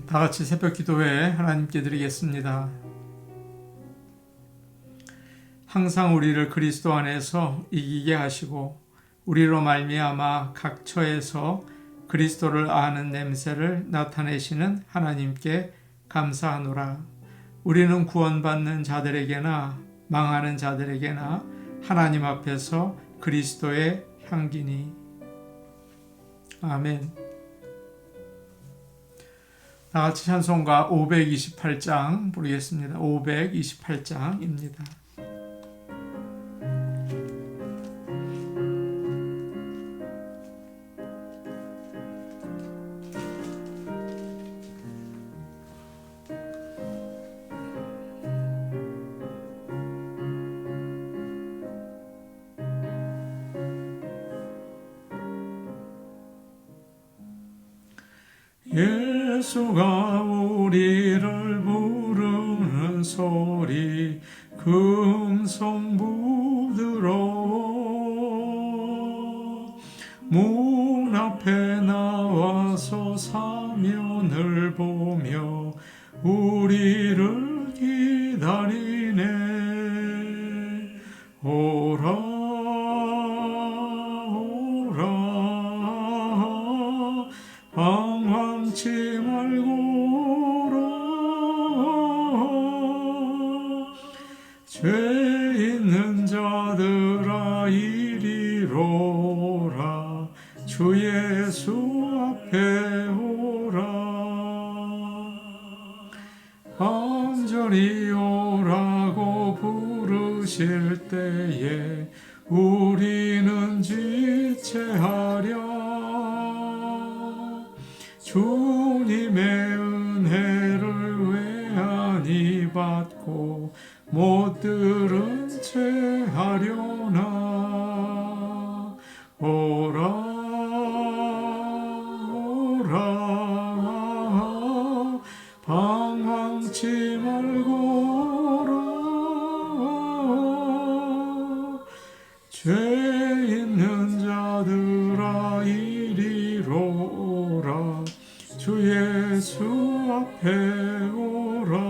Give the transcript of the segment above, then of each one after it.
다 같이 새벽 기도회 하나님께 드리겠습니다. 항상 우리를 그리스도 안에서 이기게 하시고 우리로 말미암아 각 처에서 그리스도를 아는 냄새를 나타내시는 하나님께 감사하노라. 우리는 구원받는 자들에게나 망하는 자들에게나 하나님 앞에서 그리스도의 향기니. 아멘. 다 같이 찬송가 528장 부르겠습니다. 528장입니다. 예수가 우리를 부르는 소리 그 음성 부드러워 문 앞에 나와서 사면을 보며 우리를 기다리네. 오라 오라 방황치 말고 오라. 죄 있는 자들아 이리로 오라. 주 예수 앞에 오라. 간절히 오라고 부르실 때에 우리는 지체하랴. 주님의 은혜를 외안히 받고 못 들은 채 하려나. 오라 오라 방황치 말고 오라. 죄 있는 자들아 이리로 오라. 주 예수 앞에 오라.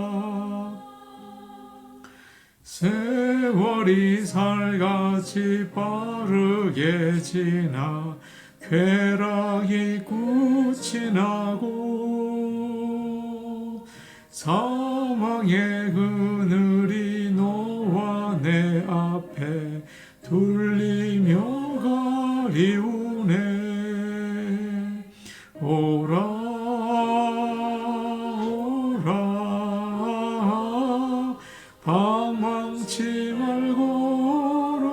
세월이 살같이 빠르게 지나 쾌락이 끝이 나고 사망의 그늘이 너와 내 앞에 둘리며 가리우네. 오라 방황치 말고 오라.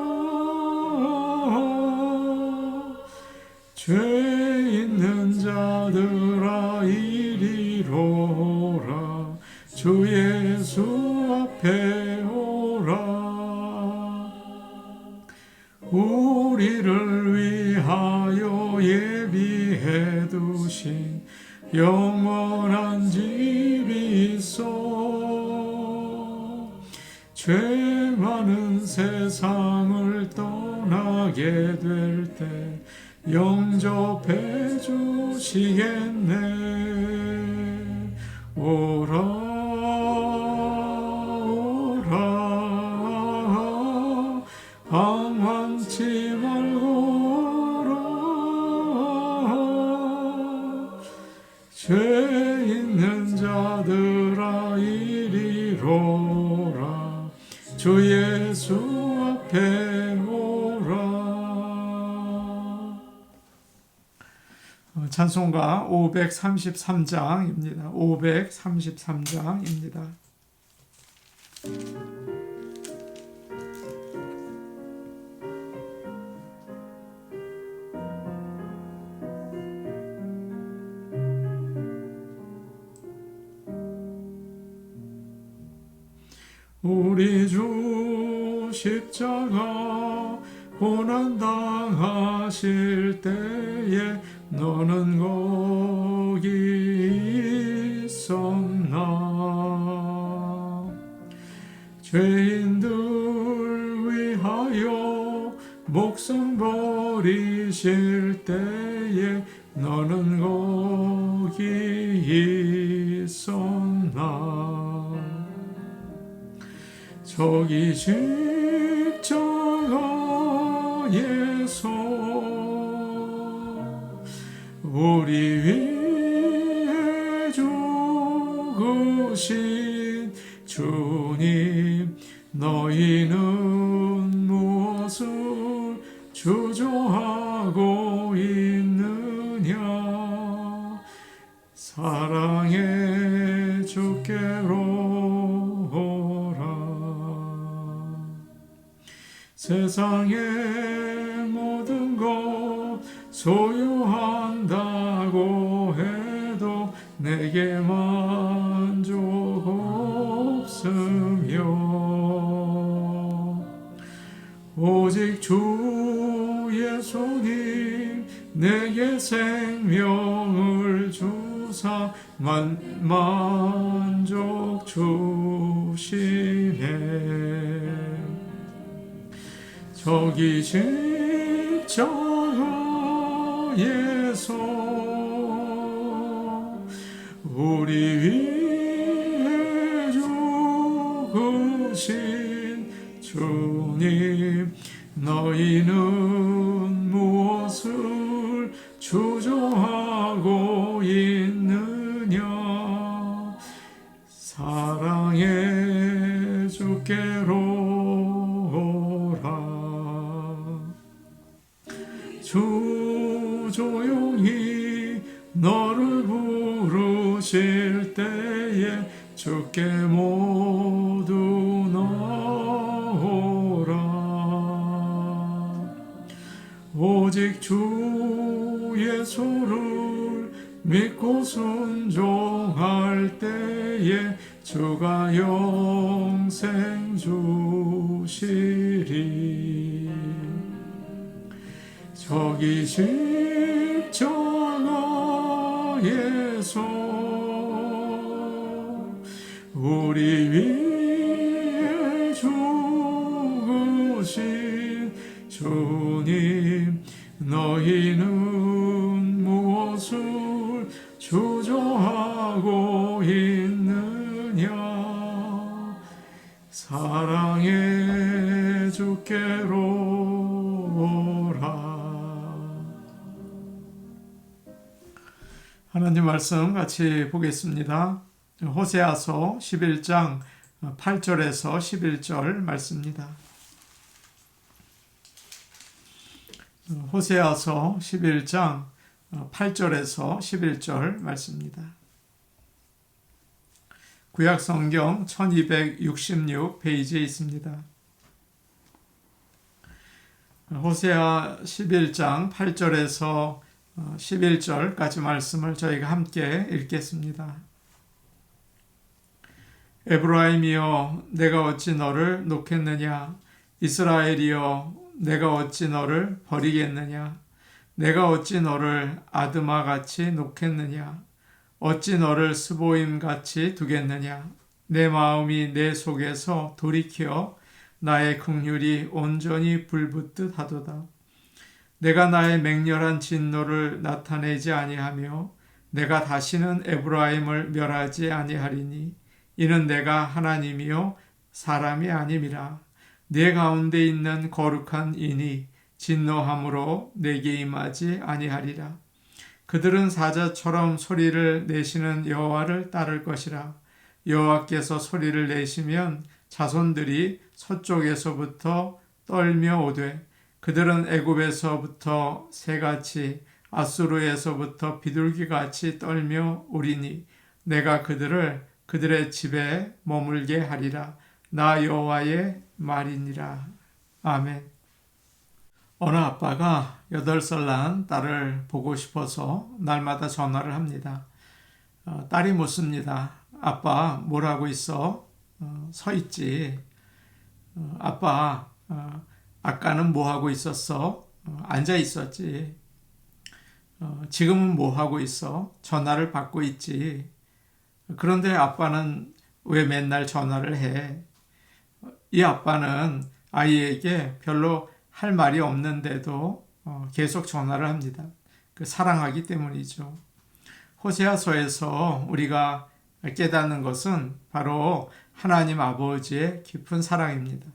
죄 있는 자들아 이리로 오라. 주 예수 앞에 오라. 우리를 위하여 예비해 두신 영원한 집이 있어. 죄 많은 세상을 떠나게 될 때 영접해 주시겠네. 오라 오라 방황치 말고 오라. 죄 있는 자들아 이리로 오라. 주 예수 앞에 오라. 찬송가 533장입니다. 533장입니다. 우리 주 십자가 고난당하실 때에 너는 거기 있었나. 죄인들 위하여 목숨 버리실 때에 너는 거기 저기 십자가에서 우리 위해 죽으신 주님, 너희는 무엇을 주저하고 있느냐? 사랑의 주께로 오라. 세상의 모든 것 소유한다고 해도 내게 만족 없으며 오직 주 예수님 내게 생명을 주사 만족 주시네. 저기 십자가에서 우리 위해 죽으신 주님, 너희는 무엇을 주저하고 있느냐? 사랑의 주께로 오라. 주 조용히 너를 부르실 때에 주께 모두 나오라. 오직 주 예수를 믿고 순종할 때에 주가 영생 주시리. 저기 십자가에서 우리 위해 죽으신 주님, 너희는 무엇을 주저하고 있느냐? 사랑의 주께로 오라. 하나님 말씀 같이 보겠습니다. 호세아서 11장 8절에서 11절 말씀입니다. 호세아서 11장 8절에서 11절 말씀입니다. 구약성경 1266페이지에 있습니다. 호세아 11장 8절에서 11절까지 말씀을 저희가 함께 읽겠습니다. 에브라임이여, 내가 어찌 너를 놓겠느냐? 이스라엘이여, 내가 어찌 너를 버리겠느냐? 내가 어찌 너를 아드마같이 놓겠느냐? 어찌 너를 스보임같이 두겠느냐? 내 마음이 내 속에서 돌이켜 나의 긍휼이 온전히 불붙듯 하도다. 내가 나의 맹렬한 진노를 나타내지 아니하며 내가 다시는 에브라임을 멸하지 아니하리니 이는 내가 하나님이요 사람이 아님이라. 내 가운데 있는 거룩한 이니 진노함으로 내게 임하지 아니하리라. 그들은 사자처럼 소리를 내시는 여호와를 따를 것이라. 여호와께서 소리를 내시면 자손들이 서쪽에서부터 떨며 오되 그들은 애굽에서부터 새같이 아수르에서부터 비둘기같이 떨며 오리니 내가 그들을 그들의 집에 머물게 하리라. 나 여호와의 말이니라. 아멘. 어느 아빠가 8살 난 딸을 보고 싶어서 날마다 전화를 합니다. 딸이 묻습니다. 아빠, 뭘 하고 있어? 서 있지. 아빠, 아까는 뭐 하고 있었어? 앉아 있었지. 지금은 뭐 하고 있어? 전화를 받고 있지. 그런데 아빠는 왜 맨날 전화를 해? 이 아빠는 아이에게 별로 할 말이 없는데도 계속 전화를 합니다. 사랑하기 때문이죠. 호세아서에서 우리가 깨닫는 것은 바로 하나님 아버지의 깊은 사랑입니다.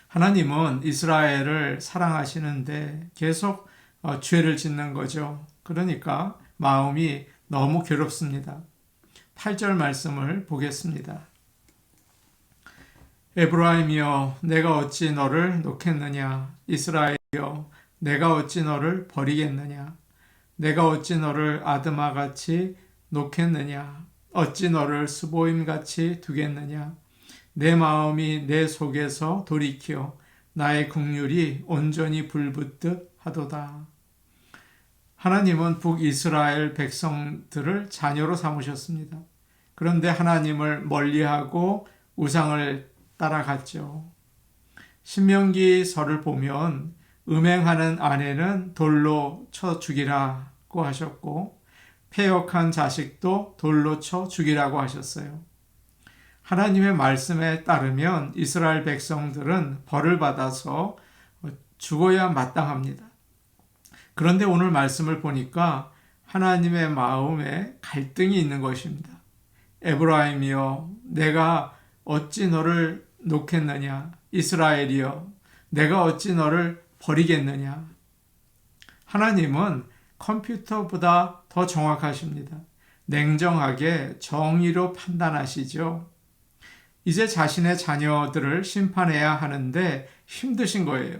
하나님은 이스라엘을 사랑하시는데 계속 죄를 짓는 거죠. 그러니까 마음이 너무 괴롭습니다. 8절 말씀을 보겠습니다. 에브라임이여 내가 어찌 너를 놓겠느냐 이스라엘이여 내가 어찌 너를 버리겠느냐 내가 어찌 너를 아드마같이 놓겠느냐 어찌 너를 스보임같이 두겠느냐 내 마음이 내 속에서 돌이켜 나의 긍휼이 온전히 불붙듯 하도다. 하나님은 북이스라엘 백성들을 자녀로 삼으셨습니다. 그런데 하나님을 멀리하고 우상을 따라갔죠. 신명기서를 보면 음행하는 아내는 돌로 쳐 죽이라고 하셨고 패역한 자식도 돌로 쳐 죽이라고 하셨어요. 하나님의 말씀에 따르면 이스라엘 백성들은 벌을 받아서 죽어야 마땅합니다. 그런데 오늘 말씀을 보니까 하나님의 마음에 갈등이 있는 것입니다. 에브라임이여 내가 어찌 너를 놓겠느냐 이스라엘이여 내가 어찌 너를 버리겠느냐. 하나님은 컴퓨터보다 더 정확하십니다. 냉정하게 정의로 판단하시죠. 이제 자신의 자녀들을 심판해야 하는데 힘드신 거예요.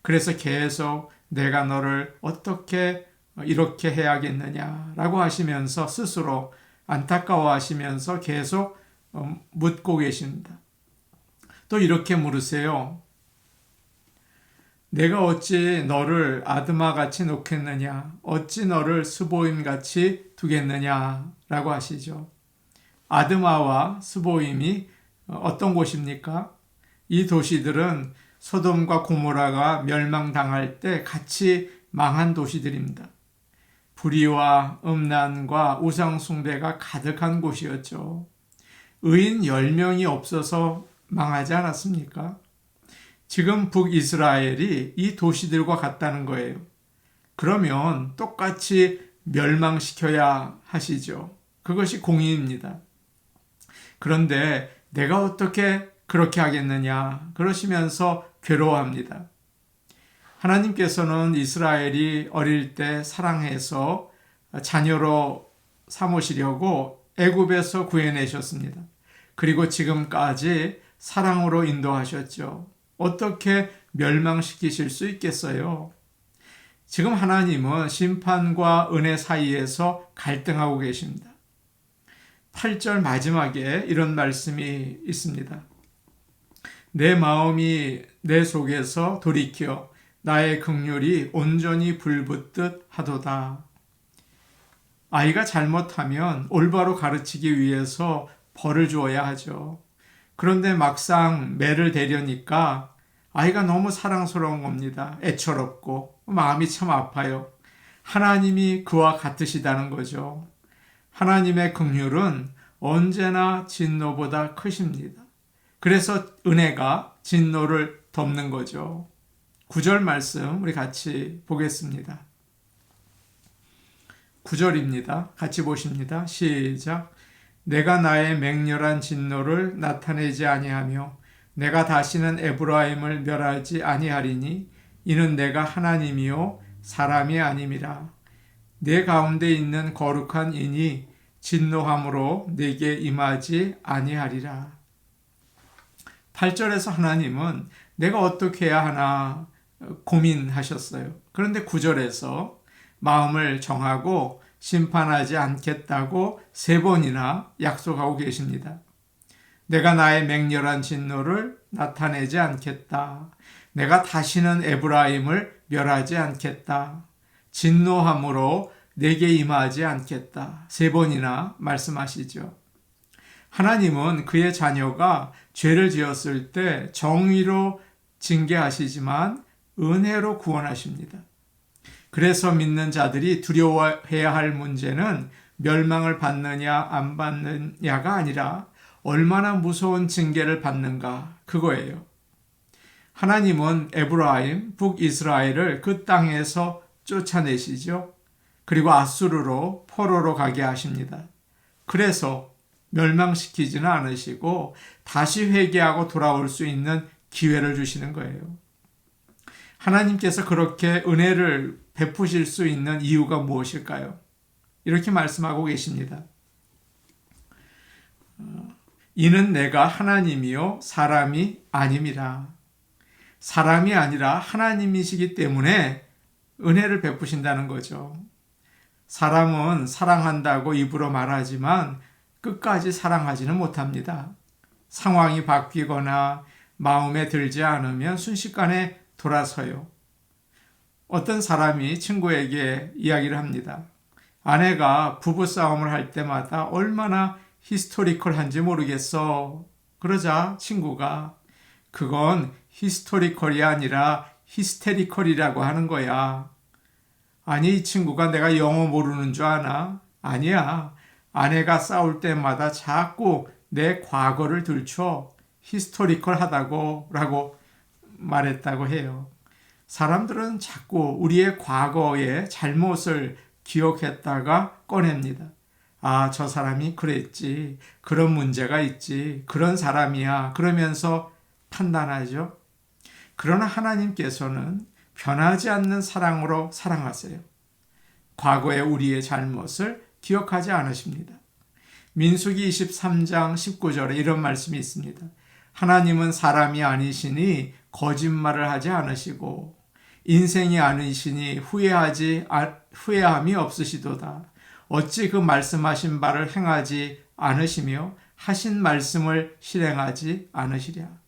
그래서 계속 내가 너를 어떻게 이렇게 해야겠느냐라고 하시면서 스스로 안타까워하시면서 계속 묻고 계십니다. 또 이렇게 물으세요. 내가 어찌 너를 아드마같이 놓겠느냐 어찌 너를 스보임같이 두겠느냐라고 하시죠. 아드마와 스보임이 어떤 곳입니까? 이 도시들은 소돔과 고모라가 멸망당할 때 같이 망한 도시들입니다. 불의와 음란과 우상숭배가 가득한 곳이었죠. 의인 10명이 없어서 망하지 않았습니까? 지금 북이스라엘이 이 도시들과 같다는 거예요. 그러면 똑같이 멸망시켜야 하시죠. 그것이 공의입니다. 그런데 내가 어떻게 그렇게 하겠느냐 그러시면서 괴로워합니다. 하나님께서는 이스라엘이 어릴 때 사랑해서 자녀로 삼으시려고 애굽에서 구해내셨습니다. 그리고 지금까지 사랑으로 인도하셨죠. 어떻게 멸망시키실 수 있겠어요? 지금 하나님은 심판과 은혜 사이에서 갈등하고 계십니다. 8절 마지막에 이런 말씀이 있습니다. 내 마음이 내 속에서 돌이켜 나의 긍휼이 온전히 불붙듯 하도다. 아이가 잘못하면 올바로 가르치기 위해서 벌을 주어야 하죠. 그런데 막상 매를 대려니까 아이가 너무 사랑스러운 겁니다. 애처롭고 마음이 참 아파요. 하나님이 그와 같으시다는 거죠. 하나님의 긍휼은 언제나 진노보다 크십니다. 그래서 은혜가 진노를 덮는 거죠. 9절 말씀 우리 같이 보겠습니다. 9절입니다. 같이 보십니다. 시작. 내가 나의 맹렬한 진노를 나타내지 아니하며 내가 다시는 에브라임을 멸하지 아니하리니 이는 내가 하나님이요 사람이 아님이라. 내 가운데 있는 거룩한 인이 진노함으로 내게 임하지 아니하리라. 8절에서 하나님은 내가 어떻게 해야 하나 고민하셨어요. 그런데 9절에서 마음을 정하고 심판하지 않겠다고 3번이나 약속하고 계십니다. 내가 나의 맹렬한 진노를 나타내지 않겠다. 내가 다시는 에브라임을 멸하지 않겠다. 진노함으로 내게 임하지 않겠다. 3번이나 말씀하시죠. 하나님은 그의 자녀가 죄를 지었을 때 정의로 징계하시지만 은혜로 구원하십니다. 그래서 믿는 자들이 두려워해야 할 문제는 멸망을 받느냐 안 받느냐가 아니라 얼마나 무서운 징계를 받는가 그거예요. 하나님은 에브라임, 북이스라엘을 그 땅에서 쫓아내시죠. 그리고 아수르로 포로로 가게 하십니다. 그래서 멸망시키지는 않으시고 다시 회개하고 돌아올 수 있는 기회를 주시는 거예요. 하나님께서 그렇게 은혜를 베푸실 수 있는 이유가 무엇일까요? 이렇게 말씀하고 계십니다. 이는 내가 하나님이요 사람이 아님이라. 사람이 아니라 하나님이시기 때문에 은혜를 베푸신다는 거죠. 사람은 사랑한다고 입으로 말하지만 끝까지 사랑하지는 못합니다. 상황이 바뀌거나 마음에 들지 않으면 순식간에 돌아서요. 어떤 사람이 친구에게 이야기를 합니다. 아내가 부부싸움을 할 때마다 얼마나 히스토리컬한지 모르겠어. 그러자 친구가 그건 히스토리컬이 아니라 히스테리컬이라고 하는 거야. 아니, 이 친구가 내가 영어 모르는 줄 아나? 아니야. 아내가 싸울 때마다 자꾸 내 과거를 들춰 히스토리컬하다고 라고 말했다고 해요. 사람들은 자꾸 우리의 과거의 잘못을 기억했다가 꺼냅니다. 아, 저 사람이 그랬지. 그런 문제가 있지. 그런 사람이야. 그러면서 판단하죠. 그러나 하나님께서는 변하지 않는 사랑으로 사랑하세요. 과거의 우리의 잘못을 기억하지 않으십니다. 민수기 23장 19절에 이런 말씀이 있습니다. 하나님은 사람이 아니시니 거짓말을 하지 않으시고 인생이 아니시니 후회함이 없으시도다. 어찌 그 말씀하신 바를 행하지 않으시며 하신 말씀을 실행하지 않으시랴.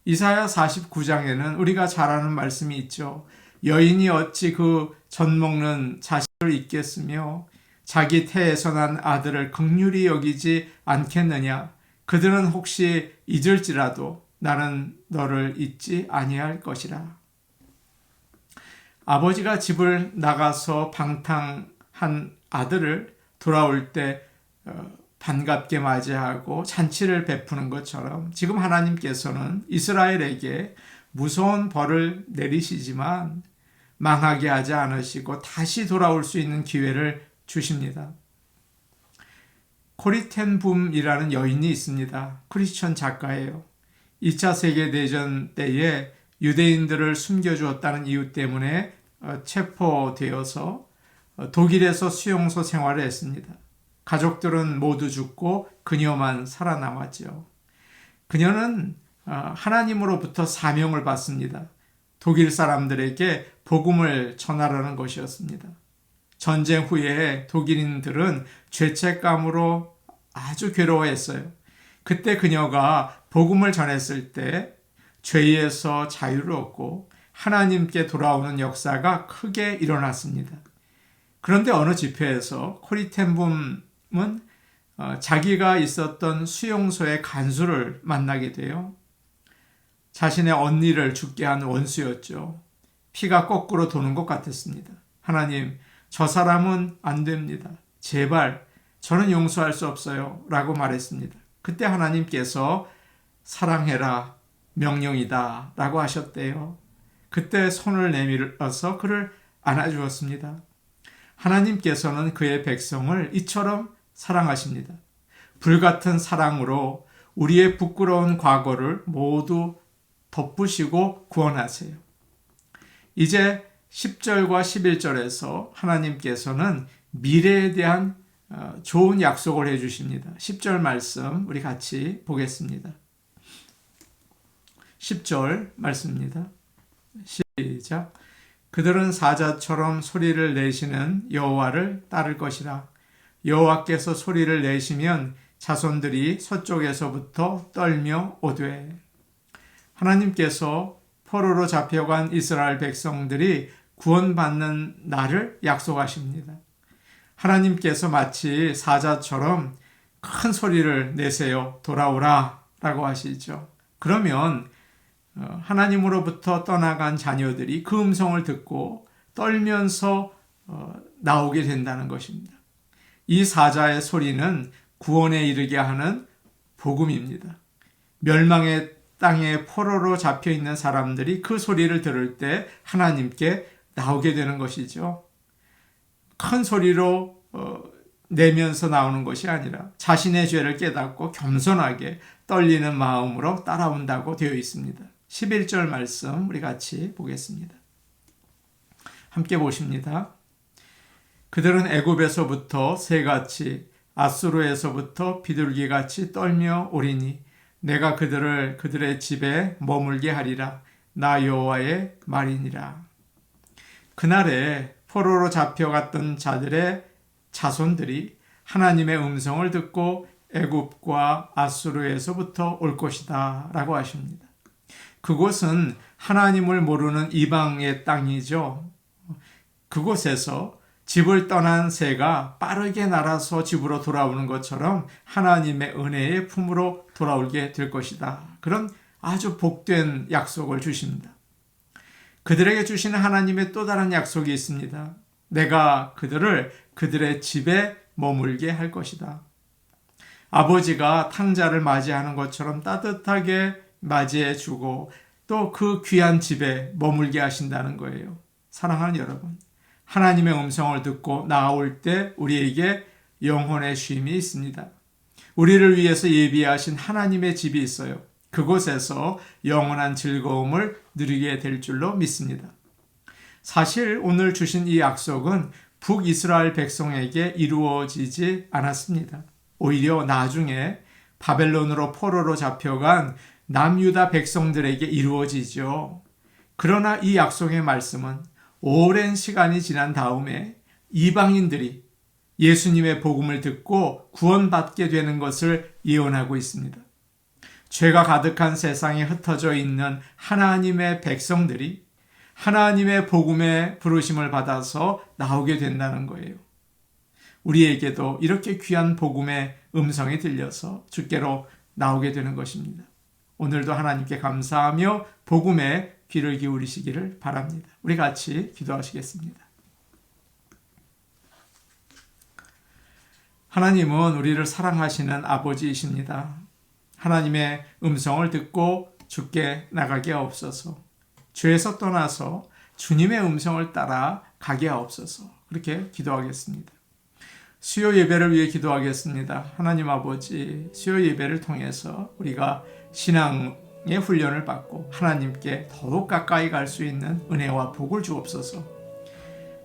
이사야 49장에는 우리가 잘 아는 말씀이 있죠. 여인이 어찌 그 젖먹는 자식을 잊겠으며 자기 태에서 난 아들을 긍휼히 여기지 않겠느냐. 그들은 혹시 잊을지라도 나는 너를 잊지 아니할 것이라. 아버지가 집을 나가서 방탕한 아들을 돌아올 때 반갑게 맞이하고 잔치를 베푸는 것처럼 지금 하나님께서는 이스라엘에게 무서운 벌을 내리시지만 망하게 하지 않으시고 다시 돌아올 수 있는 기회를 주십니다. 코리 텐 붐이라는 여인이 있습니다. 크리스천 작가예요. 2차 세계대전 때에 유대인들을 숨겨주었다는 이유 때문에 체포되어서 독일에서 수용소 생활을 했습니다. 가족들은 모두 죽고 그녀만 살아남았죠. 그녀는 하나님으로부터 사명을 받습니다. 독일 사람들에게 복음을 전하라는 것이었습니다. 전쟁 후에 독일인들은 죄책감으로 아주 괴로워했어요. 그때 그녀가 복음을 전했을 때 죄에서 자유를 얻고 하나님께 돌아오는 역사가 크게 일어났습니다. 그런데 어느 집회에서 코리 텐 붐은 자기가 있었던 수용소의 간수를 만나게 돼요. 자신의 언니를 죽게 한 원수였죠. 피가 거꾸로 도는 것 같았습니다. 하나님, 저 사람은 안 됩니다. 제발 저는 용서할 수 없어요. 라고 말했습니다. 그때 하나님께서 사랑해라, 명령이다 라고 하셨대요. 그때 손을 내밀어서 그를 안아주었습니다. 하나님께서는 그의 백성을 이처럼 사랑하십니다. 불같은 사랑으로 우리의 부끄러운 과거를 모두 덮으시고 구원하세요. 이제 10절과 11절에서 하나님께서는 미래에 대한 좋은 약속을 해주십니다. 10절 말씀 우리 같이 보겠습니다. 10절 말씀입니다. 시작. 그들은 사자처럼 소리를 내시는 여호와를 따를 것이라. 여호와께서 소리를 내시면 자손들이 서쪽에서부터 떨며 오되. 하나님께서 포로로 잡혀간 이스라엘 백성들이 구원받는 날을 약속하십니다. 하나님께서 마치 사자처럼 큰 소리를 내세요. 돌아오라 라고 하시죠. 그러면 하나님으로부터 떠나간 자녀들이 그 음성을 듣고 떨면서 나오게 된다는 것입니다. 이 사자의 소리는 구원에 이르게 하는 복음입니다. 멸망의 땅에 포로로 잡혀있는 사람들이 그 소리를 들을 때 하나님께 나오게 되는 것이죠. 큰 소리로 내면서 나오는 것이 아니라 자신의 죄를 깨닫고 겸손하게 떨리는 마음으로 따라온다고 되어 있습니다. 11절 말씀 우리 같이 보겠습니다. 함께 보십니다. 그들은 애굽에서부터 새같이 아수르에서부터 비둘기같이 떨며 오리니 내가 그들을 그들의 집에 머물게 하리라. 나 여호와의 말이니라. 그날에 포로로 잡혀갔던 자들의 자손들이 하나님의 음성을 듣고 애굽과 아수르에서부터 올 것이다 라고 하십니다. 그곳은 하나님을 모르는 이방의 땅이죠. 그곳에서 집을 떠난 새가 빠르게 날아서 집으로 돌아오는 것처럼 하나님의 은혜의 품으로 돌아오게 될 것이다. 그런 아주 복된 약속을 주십니다. 그들에게 주시는 하나님의 또 다른 약속이 있습니다. 내가 그들을 그들의 집에 머물게 할 것이다. 아버지가 탕자를 맞이하는 것처럼 따뜻하게 맞이해 주고 또 그 귀한 집에 머물게 하신다는 거예요. 사랑하는 여러분, 하나님의 음성을 듣고 나아올 때 우리에게 영혼의 쉼이 있습니다. 우리를 위해서 예비하신 하나님의 집이 있어요. 그곳에서 영원한 즐거움을 누리게 될 줄로 믿습니다. 사실 오늘 주신 이 약속은 북이스라엘 백성에게 이루어지지 않았습니다. 오히려 나중에 바벨론으로 포로로 잡혀간 남유다 백성들에게 이루어지죠. 그러나 이 약속의 말씀은 오랜 시간이 지난 다음에 이방인들이 예수님의 복음을 듣고 구원받게 되는 것을 예언하고 있습니다. 죄가 가득한 세상에 흩어져 있는 하나님의 백성들이 하나님의 복음의 부르심을 받아서 나오게 된다는 거예요. 우리에게도 이렇게 귀한 복음의 음성이 들려서 주께로 나오게 되는 것입니다. 오늘도 하나님께 감사하며 복음에 귀를 기울이시기를 바랍니다. 우리 같이 기도하시겠습니다. 하나님은 우리를 사랑하시는 아버지이십니다. 하나님의 음성을 듣고 주께 나가게 하옵소서. 죄에서 떠나서 주님의 음성을 따라 가게 하옵소서. 그렇게 기도하겠습니다. 수요 예배를 위해 기도하겠습니다. 하나님 아버지, 수요 예배를 통해서 우리가 신앙의 훈련을 받고 하나님께 더욱 가까이 갈 수 있는 은혜와 복을 주옵소서.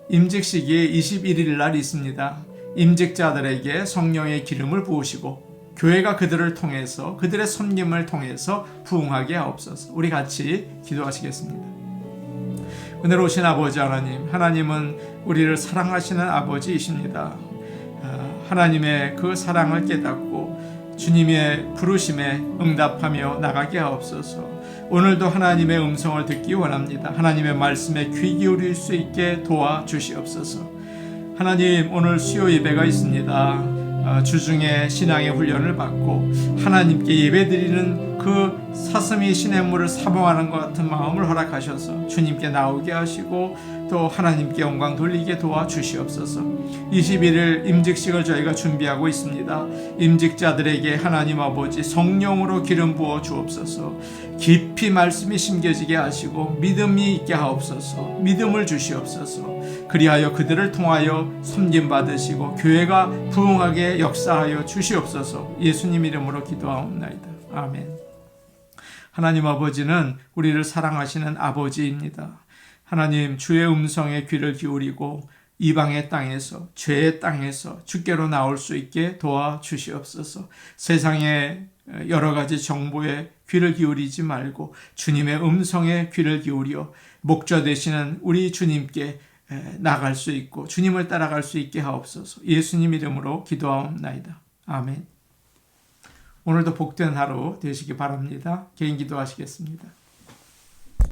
임직식이 21일 날 있습니다. 임직자들에게 성령의 기름을 부으시고 교회가 그들을 통해서 그들의 섬김을 통해서 부흥하게 하옵소서. 우리 같이 기도하시겠습니다. 은혜로우신 아버지 하나님, 하나님은 우리를 사랑하시는 아버지이십니다. 하나님의 그 사랑을 깨닫고 주님의 부르심에 응답하며 나가게 하옵소서. 오늘도 하나님의 음성을 듣기 원합니다. 하나님의 말씀에 귀 기울일 수 있게 도와주시옵소서. 하나님, 오늘 수요 예배가 있습니다. 주중에 신앙의 훈련을 받고 하나님께 예배드리는 그 사슴이 시냇물을 사모하는 것 같은 마음을 허락하셔서 주님께 나오게 하시고 또 하나님께 영광 돌리게 도와주시옵소서. 21일 임직식을 저희가 준비하고 있습니다. 임직자들에게 하나님 아버지 성령으로 기름 부어 주옵소서. 깊이 말씀이 심겨지게 하시고 믿음이 있게 하옵소서. 믿음을 주시옵소서. 그리하여 그들을 통하여 섬김 받으시고 교회가 부흥하게 역사하여 주시옵소서. 예수님 이름으로 기도하옵나이다. 아멘. 하나님 아버지는 우리를 사랑하시는 아버지입니다. 하나님, 주의 음성에 귀를 기울이고 이방의 땅에서, 죄의 땅에서 주께로 나올 수 있게 도와주시옵소서. 세상의 여러 가지 정보에 귀를 기울이지 말고 주님의 음성에 귀를 기울여 목자 되시는 우리 주님께 나갈 수 있고 주님을 따라갈 수 있게 하옵소서. 예수님 이름으로 기도하옵나이다. 아멘. 오늘도 복된 하루 되시기 바랍니다. 개인 기도하시겠습니다.